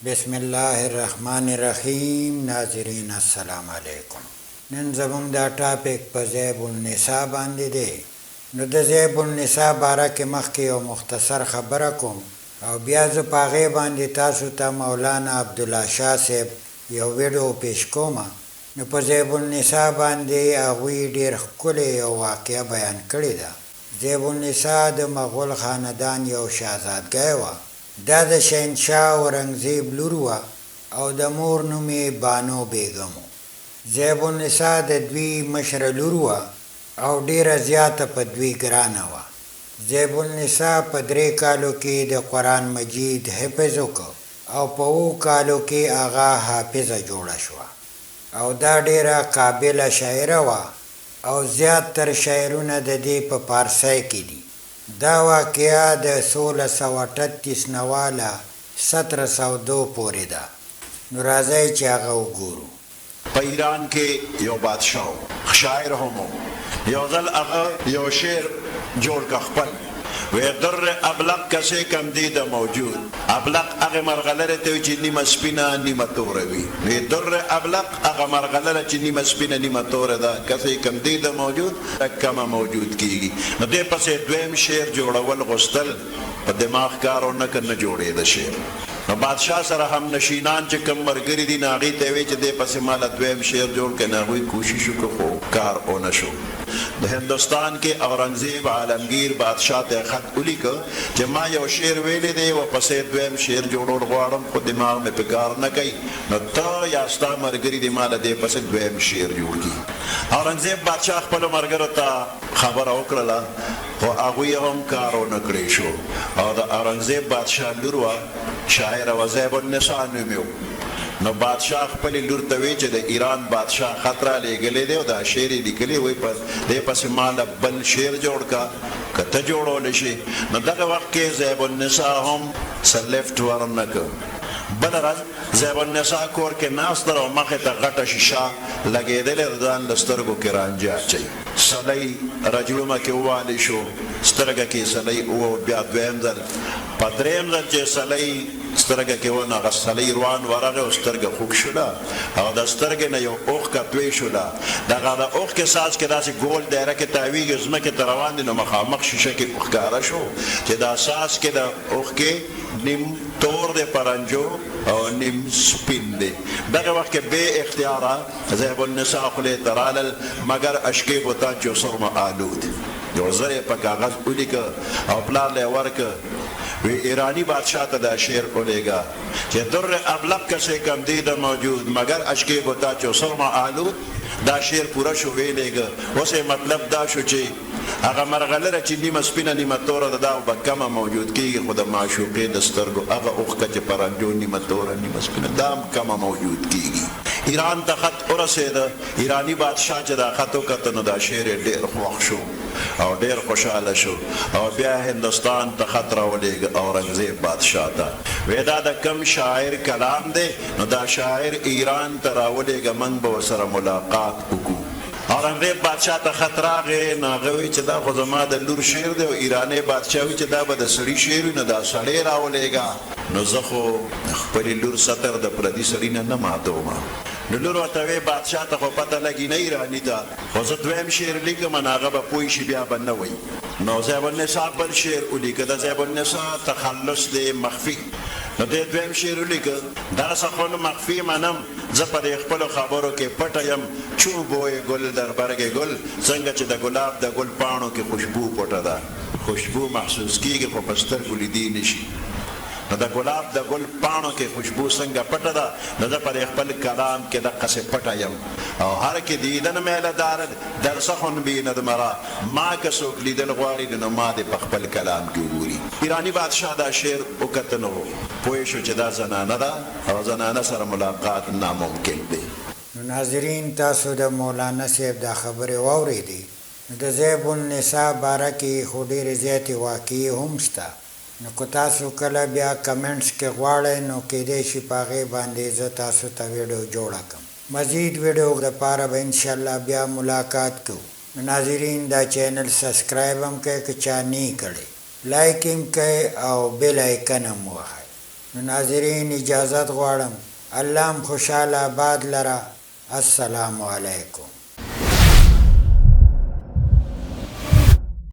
بسم الله الرحمن الرحیم. ناظرین السلام علیکم. نن زمونږ دا ټاپک په ذیب النساء باندې دی. نو د ذیب النساء باره کې مخکې یو مختصر خبره کوم او بیا زه په هغې باندې تاسو ته مولانا عبدالله شاه صاحب یو ویډیو پیش کوم. نو په ذیب النساء باندې هغوی ډېر ښکلې یو واقعه بیان کړې ده. ذیب النساء د مغول خاندان یو شهزادګۍ وه. دا د شهنشاه اورنګزیب لور وه او د مور نوم یې بانو بیګم و. ذیب النساء د دوی مشره لور وه او ډېره زیاته په دوی ګرانه وه. ذیب النساء په 3 کالو کې د قرآن مجید حفظ وکړ او په 7 کالو کې هغه حافظه جوړه شوه او دا ډېره قابله شاعره وه او زیات تر شعرونه د دې په پارسی کې دي. دا واقعه د 1638 نواله 1702 پورې ده. نو راځئ چې هغه وګورو. په ایران کې یو بادشاه شاعر هم یو ځل هغه یو شعر جوړ کړ خپل وی در ابلق کسې کم دی د موجود. ابلق هغه مرغلره ته چې نیمه سپینه نیمه توره وي. وی در ابلق هغه مرغلره چې نیمه سپینه نیمه توره ده کسې کم دی د موجود کمه موجود کیږي. نو دې پسې دویم شعر جوړول غوښتل په دماغ کار نه جوړېده شعر. نو بادشاه سره هم نشینان چې کم مرګري دي ناغي ته وی چې دې پسې مال دویم شعر جوړ کړي ناغوی کوشش وکړو خو کار ونه شو. د هندوستان کې اورنګزیب عالمگیر بادشاه ته خط ولیکه چې ما یو شعر ویلی دی و پسې دویم شعر جوړول غواړم خو دماغ مې په کار نه کوي. نو ته یا ستا ملګري دي ماله دې پسې دویم شعر جوړ کړي. اورنګزیب بادشاه خپلو ملګرو ته خبره وکړله خو هغوی هم کار ونه کړی شو. او د اورنګزیب بادشاه لور وه شاعره وه ذیب النساء نوم یې و. نو بادشاه خپلې لور ته وی چې د ایران بادشاه خط را لېږلی دی او دا شعر یې لیکلی وی په دې پسې ماله بل شعر جوړ کا که ته جوړولی شي. نو دغه وخت کې ذیب النساء هم څه لفټ ورنه کړ. بله ورځ ذیب النساء کور کې ناست او مخې ته غټه شیشه لګېدلې د ځان له سترګو کې رانجه اچوي. سلی رجړومه کې ووالی شو سترګه کې سلی وو. بیا دویم ځل په دریم ځل چې سلی سترګه کې ونه هغه سلی روان ورغی او سترګه خوږ شوله او د سترګې نه یو اوښکه توی شوله. دغه د اوښکې ساز کې داسې ګول دایره کې تاویږي ځمکې ته روان دي. نو مخامخ شیشه کې ښکاره شو چې دا ساز کې د اوښکې نیم تور دی پرنجو او نیم سپین دی. دغه وخت کې بې اختیاره ذیب النساء خولې ته رالل مګر اشکې بوتان چې سرمه آلود. یو ځل یې په کاغذ ولیکه او پلار له یې ورکه وی ایرانی بادشاہ ته دا شعر ولیږه چې در ابلق کسې کم دی د موجود مگر اشکې بوتا چې سرمه آلود. دا شعر پوره شو ویلیږه. اوس مطلب دا شو چې هغه مرغلره چې نیمه سپینه نیمه توره ده دا به کمه موجود کېږي خو د معشوقې د سترګو هغه اوښکه چې پرنجو نیمه توره نیمه سپینه دا هم کمه موجود کېږي. ایران ته خط ورسېده. ایرانی بادشاه چې دا خط وکته نو دا شعر یې ډېر خوښ شو او ډېر خوشحاله شو او بیا هندوستان ته خط راولېږه اورنګزیب بادشاه ته. وی دا د کم شاعر کلام دی نو دا شاعر ایران ته راولېږه موږ به ورسره ملاقات وکړو. اورنګزیب بادشاه ته خط راغی نو هغه وی چې دا خو زما د لور شعر دی او ایرانی بادشاه وی چې دا به د سړي شعر وي نو دا سړی راولېږه. نو زه خو خپلې لور سطر د پردي سړي نه ماتوم. نو لور ورته وی بادشاه ته خو پته لګي نه ایراني ته خو زه دویم شعر لیکم نو هغه به پوه شي بیا به نه وی. نو ذیب النساء بل شعر ولیکه د ذیب النساء تخلص دی مخفي. نو دې دویم شعر ولیکه دغسې خو نه مخفي منم زه په دې خپلو خبرو کې پټه یم چوبوی ګل در برګې ګل څنګه چې د ګلاب د ګل پاڼو کې خوشبو پټه ده. خوشبو محسوس کېږي خو په سترګو لیدی نشي. نو د ګلاب د ګل پاڼو کې خوشبو څنګه پټه ده نو زه په خپل کلام کې دقسې پټه یم او هر کې دیدن میله دارد در سخن بیند مرا ما که څوک لیدل غواړي نو ما دې په خپل کلام کې وګوري. ایرانی بادشاه دا شعر وکته نو پوه شو چې دا زنانه ده او زنانه سره ملاقات ناممکن دی. نو ناظرین تاسو د مولانا صاحب دا خبرې واورېدې. نو د ذیب النساء باره کې خو ډېرې زیاتې واقعې هم شته. نو که تاسو کله بیا کمنټس کې غواړئ نو کېدای شي په هغې باندې زه تاسو ته ویډیو جوړه کړم. مزید ویډیو دپاره به انشاءالله بیا ملاقات کوو. ناظرین دا چینل سبسکرایب هم کوئ که چا نه کړی، لایک هم کوئ او بیل آیکن هم ووهئ. نو ناظرین اجازت غواړم الله م خوشحاله آباد لره. السلام علیکم.